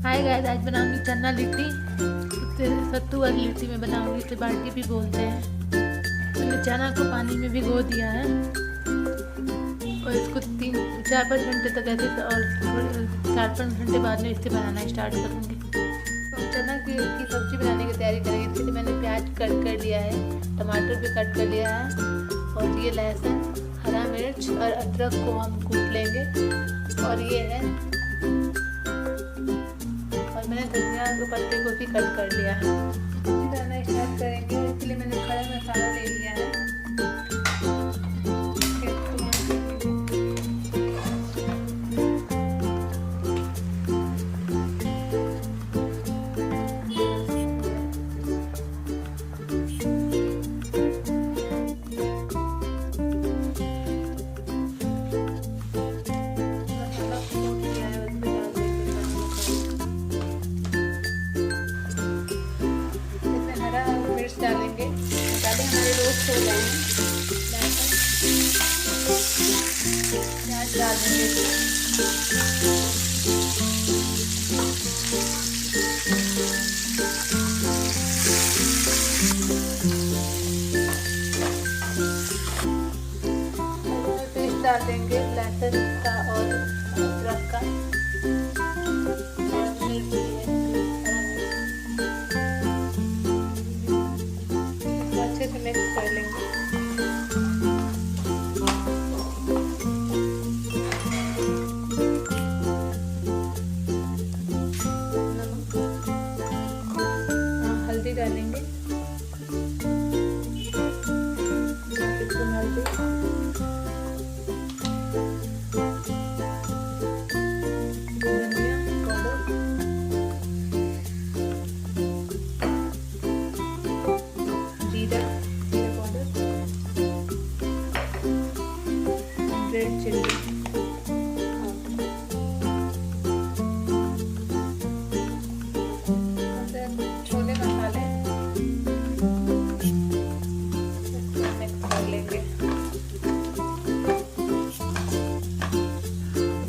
Hi guys, आज बनाऊंगी चना लिट्टी। सत्तू वाली लिट्टी में बनाऊंगी, इसे बाटी भी बोलते हैं। मैंने चना को पानी में भिगो दिया है और इसको 3-4-5 घंटे तक ऐसे और 4-5 घंटे बाद में इसे बनाना स्टार्ट करूंगी। तो चना की सब्जी बनाने की तैयारी करेंगे। इसके लिए मैंने प्याज कट कर लिया है, टमाटर भी कट कर लिया है और ये लहसुन, हरा मिर्च और अदरक को हम कूट लेंगे। और ये है, और मैंने धनिया के पत्ते को भी कट कर लिया है। सब्जी बनाना स्टार्ट करेंगे। इसके लिए मैंने खड़ा मसाला ले लिया है। डालेंगे, मसाले हमारे रोस्ट हो गए हैं। प्याज डाल देंगे। पेस्ट डाल देंगे लहसुन का और अदरक का। मिक्स कर लेंगे। हल्दी डालेंगे, हल्दी, धनिया पाउडर, जीरा, रेड चिल्ली, छोले मसाले मिक्स कर लेंगे।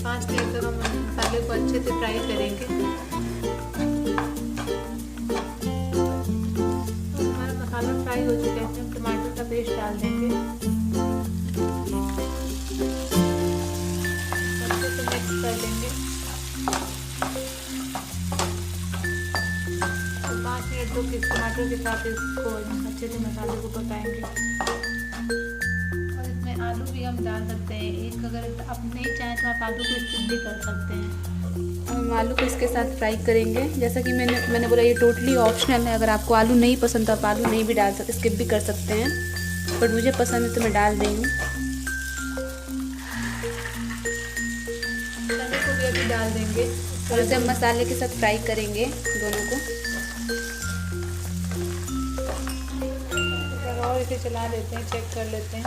5 मिनट तक हम मसाले को अच्छे से फ्राई करेंगे। हमारा मसाला फ्राई हो चुका है। हम टमाटर का पेस्ट डाल देंगे, मिक्स कर लेंगे। 5 मिनट तो टमाटर के साथ इसको अच्छे से मसाले को पकाएंगे। और इसमें आलू भी हम डाल सकते हैं। एक अगर आप नहीं चाहें तो आप आलू को स्किप भी कर सकते हैं। हम आलू को इसके साथ फ्राई करेंगे। जैसा कि मैंने बोला, ये टोटली ऑप्शनल है। अगर आपको आलू नहीं पसंद तो आप आलू नहीं भी डाल सकते, स्किप भी कर सकते हैं। बट मुझे पसंद है तो मैं डाल रही हूँ। चने को भी अभी डाल देंगे और इसे मसाले के साथ फ्राई करेंगे दोनों को। और इसे चला लेते हैं, चेक कर लेते हैं।